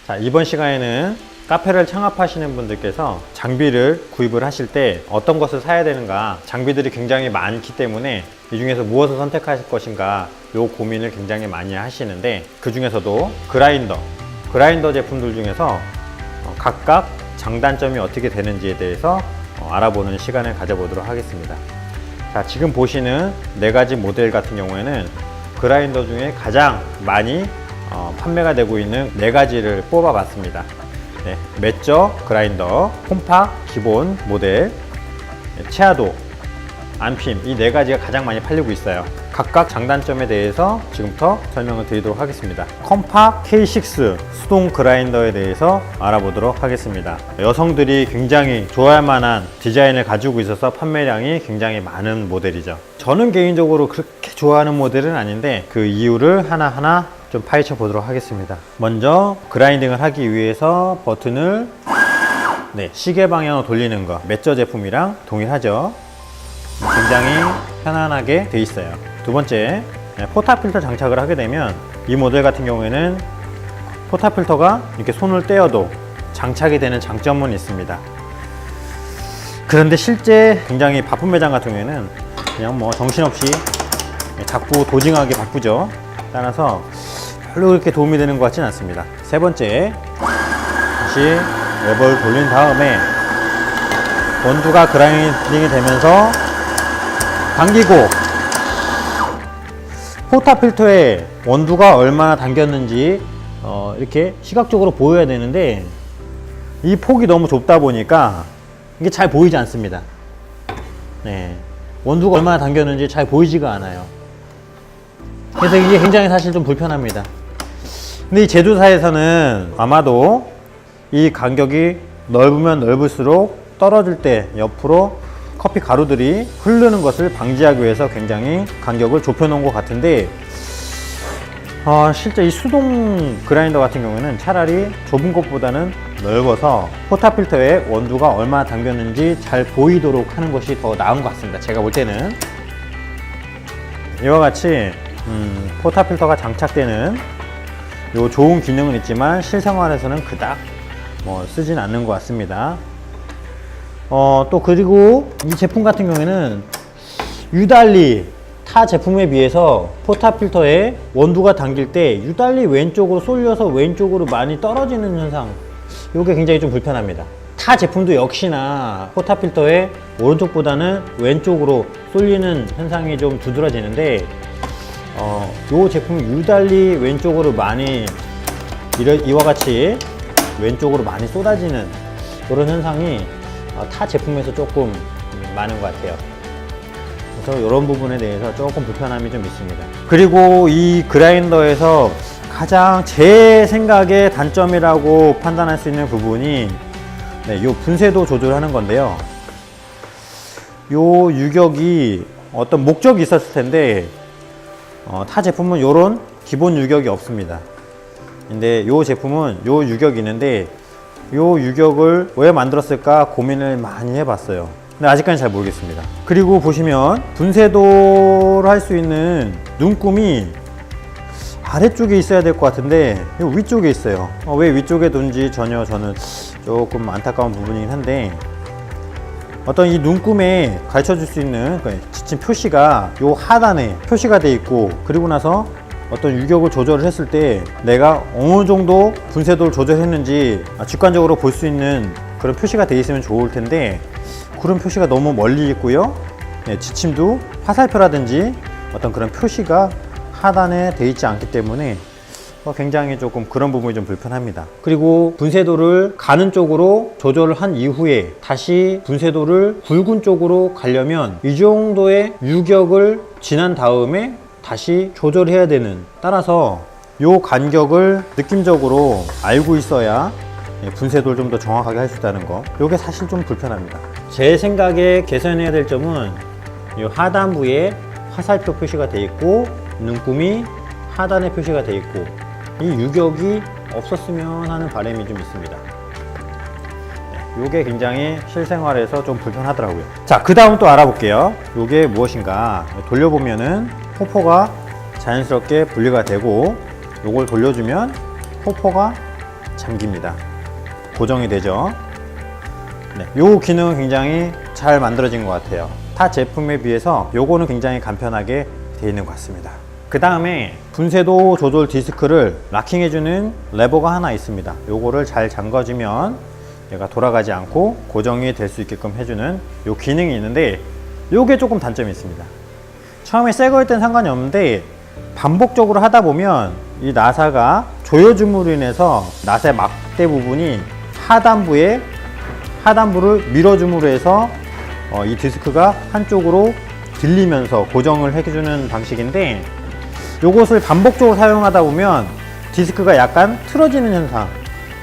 자, 이번 시간에는 카페를 창업하시는 분들께서 장비를 구입을 하실 때 어떤 것을 사야 되는가, 장비들이 굉장히 많기 때문에 이 중에서 무엇을 선택하실 것인가 요 고민을 굉장히 많이 하시는데, 그 중에서도 그라인더 제품들 중에서 각각 장단점이 어떻게 되는지에 대해서 알아보는 시간을 가져보도록 하겠습니다. 자, 지금 보시는 4가지 모델 같은 경우에는 그라인더 중에 가장 많이 판매가 되고 있는 4가지를 뽑아 봤습니다. 네, 맷저 그라인더, 콤팍 기본 모델, 체아도, 안핌, 이 4가지가 가장 많이 팔리고 있어요. 각각 장단점에 대해서 지금부터 설명을 드리도록 하겠습니다. 콤팍 K6 수동 그라인더에 대해서 알아보도록 하겠습니다. 여성들이 굉장히 좋아할 만한 디자인을 가지고 있어서 판매량이 굉장히 많은 모델이죠. 저는 개인적으로 그렇게 좋아하는 모델은 아닌데 그 이유를 하나하나 좀 파헤쳐 보도록 하겠습니다. 먼저 그라인딩을 하기 위해서 버튼을 시계 방향으로 돌리는 거, 맷저 제품이랑 동일하죠. 굉장히 편안하게 돼 있어요. 두 번째, 포탑필터 장착을 하게 되면 이 모델 같은 경우에는 포탑필터가 이렇게 손을 떼어도 장착이 되는 장점은 있습니다. 그런데 실제 굉장히 바쁜 매장 같은 경우에는 그냥 뭐 정신없이 자꾸 도징하게 바꾸죠. 따라서 별로 그렇게 도움이 되는 것 같지는 않습니다. 세 번째, 다시 레버를 돌린 다음에 원두가 그라인딩이 되면서 당기고, 포탑필터에 원두가 얼마나 당겼는지 이렇게 시각적으로 보여야 되는데 이 폭이 너무 좁다 보니까 이게 잘 보이지 않습니다. 원두가 얼마나 당겼는지 잘 보이지가 않아요. 그래서 이게 굉장히 사실 좀 불편합니다. 근데 이 제조사에서는 아마도 이 간격이 넓으면 넓을수록 떨어질 때 옆으로 커피 가루들이 흐르는 것을 방지하기 위해서 굉장히 간격을 좁혀 놓은 것 같은데, 실제 이 수동 그라인더 같은 경우에는 차라리 좁은 것보다는 넓어서 포탑필터에 원두가 얼마나 담겼는지 잘 보이도록 하는 것이 더 나은 것 같습니다. 제가 볼 때는 이와 같이 포탑필터가 장착되는 요 좋은 기능은 있지만 실생활에서는 그닥 쓰진 않는 것 같습니다. 또 그리고 이 제품 같은 경우에는 유달리 타 제품에 비해서 포탑필터에 원두가 담길 때 유달리 왼쪽으로 쏠려서 왼쪽으로 많이 떨어지는 현상, 이게 굉장히 좀 불편합니다. 타 제품도 역시나 포탑필터에 오른쪽보다는 왼쪽으로 쏠리는 현상이 좀 두드러지는데 이 제품이 유달리 왼쪽으로 많이 이와 같이 왼쪽으로 많이 쏟아지는 그런 현상이 타 제품에서 조금 많은 것 같아요. 그래서 이런 부분에 대해서 조금 불편함이 좀 있습니다. 그리고 이 그라인더에서 가장 제 생각에 단점이라고 판단할 수 있는 부분이 이 분쇄도 조절하는 건데요. 이 유격이 어떤 목적이 있었을 텐데 타 제품은 이런 기본 유격이 없습니다. 근데 이 제품은 이 유격이 있는데 이 유격을 왜 만들었을까 고민을 많이 해봤어요. 근데 아직까지 잘 모르겠습니다. 그리고 보시면 분쇄도를 할 수 있는 눈금이 아래쪽에 있어야 될 것 같은데 이 위쪽에 있어요. 왜 위쪽에 둔지 전혀 저는 조금 안타까운 부분이긴 한데, 어떤 이 눈금에 가르쳐 줄 수 있는 지침 표시가 이 하단에 표시가 돼 있고, 그리고 나서 어떤 유격을 조절을 했을 때 내가 어느 정도 분쇄도를 조절했는지 직관적으로 볼 수 있는 그런 표시가 되어 있으면 좋을 텐데, 그런 표시가 너무 멀리 있고요. 지침도 화살표라든지 어떤 그런 표시가 하단에 되어 있지 않기 때문에 굉장히 조금 그런 부분이 좀 불편합니다. 그리고 분쇄도를 가는 쪽으로 조절을 한 이후에 다시 분쇄도를 굵은 쪽으로 가려면 이 정도의 유격을 지난 다음에 다시 조절해야 되는, 따라서 이 간격을 느낌적으로 알고 있어야 분쇄도를 좀 더 정확하게 할 수 있다는 거, 이게 사실 좀 불편합니다. 제 생각에 개선해야 될 점은 이 하단부에 화살표 표시가 되어 있고 눈금이 하단에 표시가 되어 있고 이 유격이 없었으면 하는 바람이 좀 있습니다. 이게 굉장히 실생활에서 좀 불편하더라고요. 자, 그 다음 또 알아볼게요. 이게 무엇인가 돌려보면은 포포가 자연스럽게 분리가 되고, 요걸 돌려주면 포포가 잠깁니다. 고정이 되죠. 네, 요 기능은 굉장히 잘 만들어진 것 같아요. 타 제품에 비해서 요거는 굉장히 간편하게 되어 있는 것 같습니다. 그 다음에 분쇄도 조절 디스크를 락킹해주는 레버가 하나 있습니다. 요거를 잘 잠궈주면 얘가 돌아가지 않고 고정이 될 수 있게끔 해주는 요 기능이 있는데, 요게 조금 단점이 있습니다. 처음에 새 거일 땐 상관이 없는데 반복적으로 하다 보면 이 나사가 조여줌으로 인해서 나사의 막대 부분이 하단부를 밀어줌으로 해서 이 디스크가 한쪽으로 들리면서 고정을 해주는 방식인데, 요것을 반복적으로 사용하다 보면 디스크가 약간 틀어지는 현상,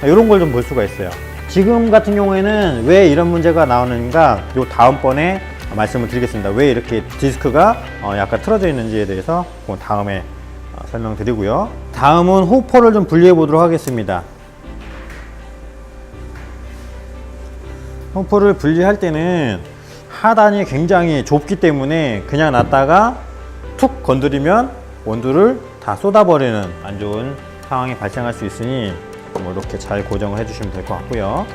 이런 걸 좀 볼 수가 있어요. 지금 같은 경우에는 왜 이런 문제가 나오는가, 요 다음번에 말씀을 드리겠습니다. 왜 이렇게 디스크가 약간 틀어져 있는지에 대해서 다음에 설명드리고요. 다음은 호퍼를 좀 분리해 보도록 하겠습니다. 호퍼를 분리할 때는 하단이 굉장히 좁기 때문에 그냥 놨다가 툭 건드리면 원두를 다 쏟아버리는 안 좋은 상황이 발생할 수 있으니 이렇게 잘 고정을 해주시면 될 것 같고요.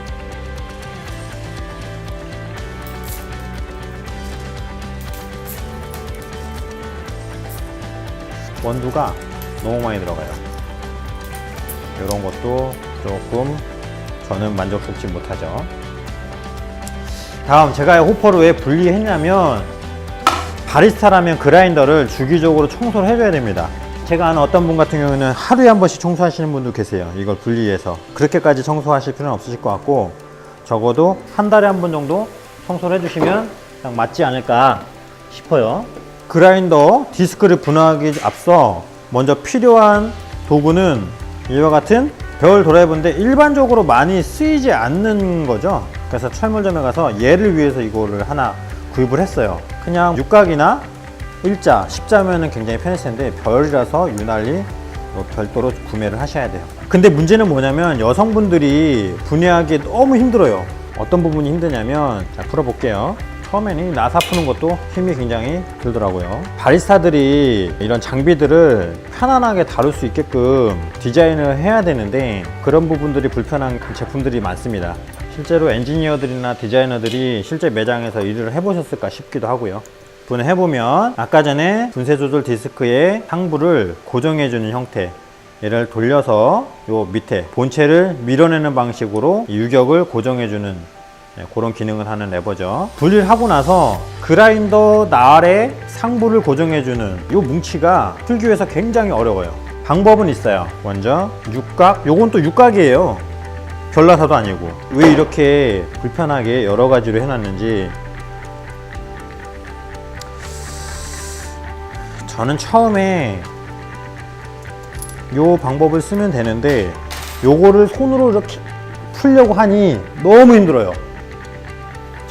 원두가 너무 많이 들어가요. 이런 것도 조금 저는 만족스럽지 못하죠. 다음, 제가 호퍼를 왜 분리했냐면, 바리스타라면 그라인더를 주기적으로 청소를 해줘야 됩니다. 제가 아는 어떤 분 같은 경우는 하루에 한 번씩 청소하시는 분도 계세요. 이걸 분리해서. 그렇게까지 청소하실 필요는 없으실 것 같고, 적어도 한 달에 한 번 정도 청소를 해주시면 딱 맞지 않을까 싶어요. 그라인더 디스크를 분할하기 앞서 먼저 필요한 도구는 이와 같은 별 드라이버인데 일반적으로 많이 쓰이지 않는 거죠. 그래서 철물점에 가서 얘를 위해서 이거를 하나 구입을 했어요. 그냥 육각이나 일자, 십자면은 굉장히 편했을 텐데 별이라서 유난히 별도로 구매를 하셔야 돼요. 근데 문제는 뭐냐면 여성분들이 분해하기 너무 힘들어요. 어떤 부분이 힘드냐면, 자, 풀어볼게요. 처음에는 나사 푸는 것도 힘이 굉장히 들더라고요. 바리스타들이 이런 장비들을 편안하게 다룰 수 있게끔 디자인을 해야 되는데 그런 부분들이 불편한 제품들이 많습니다. 실제로 엔지니어들이나 디자이너들이 실제 매장에서 일을 해보셨을까 싶기도 하고요. 분해해보면 아까 전에 분쇄 조절 디스크의 상부를 고정해주는 형태, 얘를 돌려서 요 밑에 본체를 밀어내는 방식으로 유격을 고정해주는 그런 기능을 하는 레버죠. 분리를 하고 나서 그라인더 나알의 상부를 고정해주는 이 뭉치가 풀기 위해서 굉장히 어려워요. 방법은 있어요. 먼저 육각, 요건 또 육각이에요. 별나사도 아니고. 왜 이렇게 불편하게 여러 가지로 해놨는지. 저는 처음에 요 방법을 쓰면 되는데 요거를 손으로 이렇게 풀려고 하니 너무 힘들어요.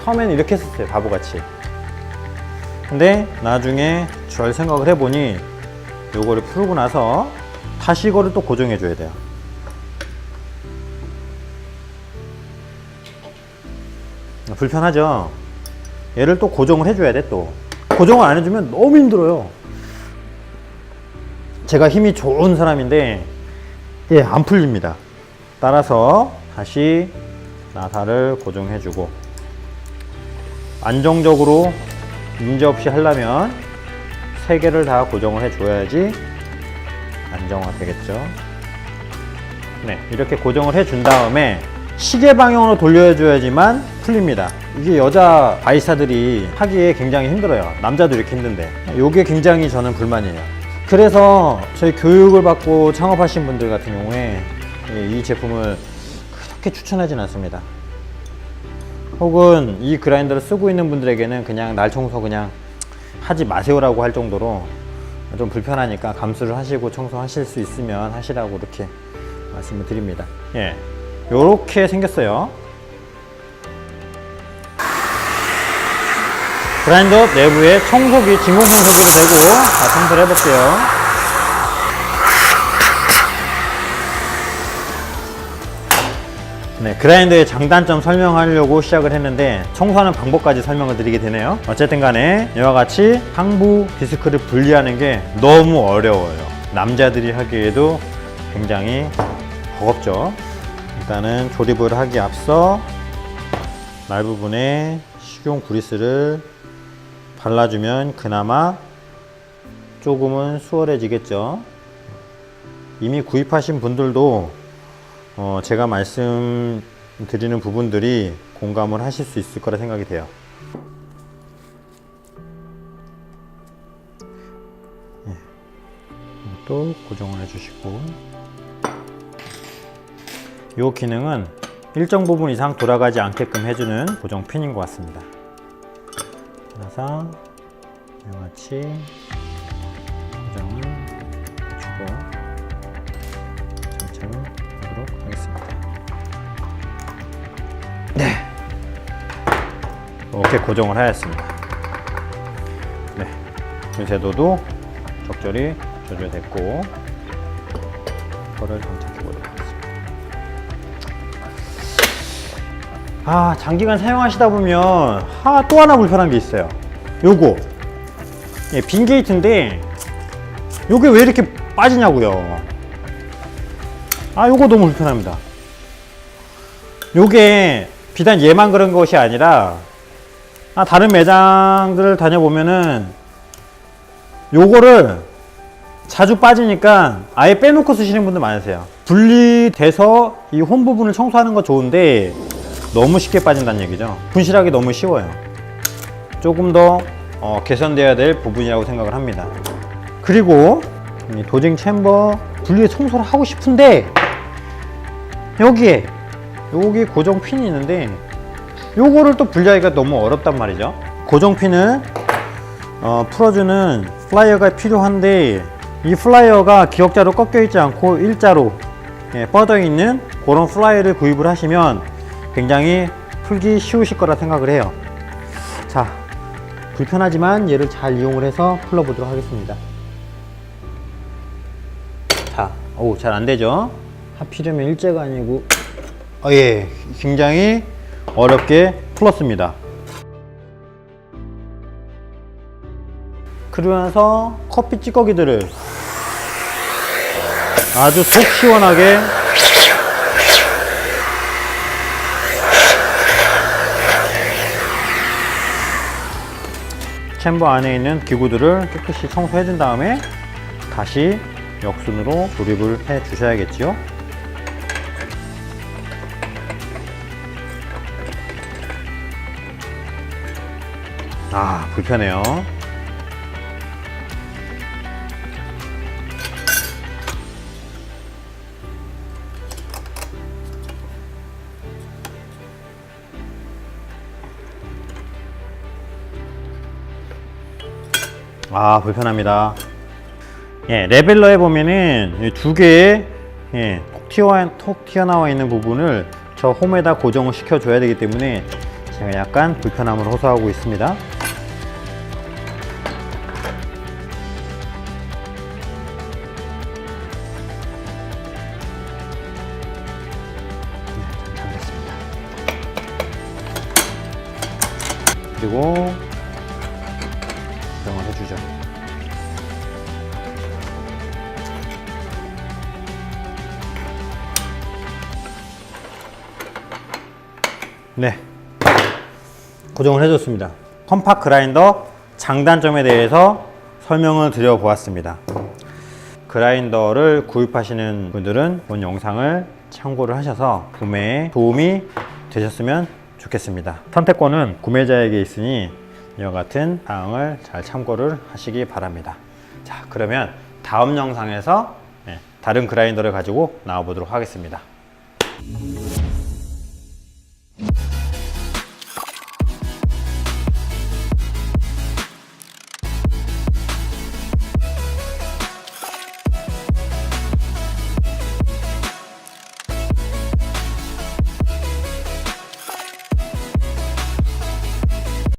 처음에는 이렇게 했었어요, 바보같이. 근데 나중에 잘 생각을 해보니 요거를 풀고 나서 다시 이거를 또 고정해 줘야 돼요. 불편하죠? 얘를 또 고정을 해줘야 돼. 또 고정을 안 해주면 너무 힘들어요. 제가 힘이 좋은 사람인데 안 풀립니다. 따라서 다시 나사를 고정해 주고, 안정적으로 문제없이 하려면 3개를 다 고정을 해줘야지 안정화 되겠죠. 네, 이렇게 고정을 해준 다음에 시계 방향으로 돌려줘야지만 풀립니다. 이게 여자 바리스타들이 하기에 굉장히 힘들어요. 남자도 이렇게 힘든데. 이게 굉장히 저는 불만이에요. 그래서 저희 교육을 받고 창업하신 분들 같은 경우에 이 제품을 그렇게 추천하진 않습니다. 혹은 이 그라인더를 쓰고 있는 분들에게는 그냥 날 청소 그냥 하지 마세요라고 할 정도로 좀 불편하니까 감수를 하시고 청소하실 수 있으면 하시라고 이렇게 말씀을 드립니다. 예, 요렇게 생겼어요. 그라인더 내부에 청소기, 진공 청소기도 되고, 자, 청소를 해볼게요. 네, 그라인더의 장단점 설명하려고 시작을 했는데 청소하는 방법까지 설명을 드리게 되네요. 어쨌든 간에 이와 같이 상부 디스크를 분리하는 게 너무 어려워요. 남자들이 하기에도 굉장히 버겁죠. 일단은 조립을 하기 앞서 날 부분에 식용 그리스를 발라주면 그나마 조금은 수월해지겠죠. 이미 구입하신 분들도 제가 말씀드리는 부분들이 공감을 하실 수 있을 거라 생각이 돼요. 또 고정을 해주시고, 이 기능은 일정 부분 이상 돌아가지 않게끔 해주는 고정 핀인 것 같습니다. 그래서 이같이 고정을 해주고 장착을 하도록 하겠습니다. 네, 이렇게 고정을 하였습니다. 네, 균세도도 적절히 조절됐고, 이거를 장착해 보도록 하겠습니다. 장기간 사용하시다 보면 또 하나 불편한 게 있어요. 요거 빈 게이트인데 요게 왜 이렇게 빠지냐고요. 요거 너무 불편합니다. 요게 비단 얘만 그런 것이 아니라 다른 매장들을 다녀보면은 요거를 자주 빠지니까 아예 빼놓고 쓰시는 분들 많으세요. 분리돼서 이 홈 부분을 청소하는 거 좋은데 너무 쉽게 빠진다는 얘기죠. 분실하기 너무 쉬워요. 조금 더 개선돼야 될 부분이라고 생각을 합니다. 그리고 이 도징 챔버 분리 청소를 하고 싶은데 여기 고정 핀이 있는데 요거를 또 분리하기가 너무 어렵단 말이죠. 고정 핀을 풀어주는 플라이어가 필요한데 이 플라이어가 기역자로 꺾여 있지 않고 일자로 뻗어 있는 그런 플라이어를 구입을 하시면 굉장히 풀기 쉬우실 거라 생각을 해요. 자, 불편하지만 얘를 잘 이용을 해서 풀어보도록 하겠습니다. 자, 잘 안되죠? 하필이면 일자가 아니고 예, 굉장히 어렵게 풀었습니다. 그러면서 커피 찌꺼기들을 아주 속 시원하게 챔버 안에 있는 기구들을 깨끗이 청소해 준 다음에 다시 역순으로 조립을 해 주셔야겠지요. 불편해요. 불편합니다. 레벨러에 보면은 두 개의 톡 튀어나와 있는 부분을 저 홈에다 고정을 시켜 줘야 되기 때문에 제가 약간 불편함을 호소하고 있습니다. 잘됐습니다. 그리고 고정을 해주죠. 네, 고정을 해줬습니다. 컴팍 그라인더 장단점에 대해서 설명을 드려보았습니다. 그라인더를 구입하시는 분들은 본 영상을 참고를 하셔서 구매에 도움이 되셨으면 좋겠습니다. 선택권은 구매자에게 있으니 이와 같은 사항을 잘 참고를 하시기 바랍니다. 자, 그러면 다음 영상에서 다른 그라인더를 가지고 나와 보도록 하겠습니다.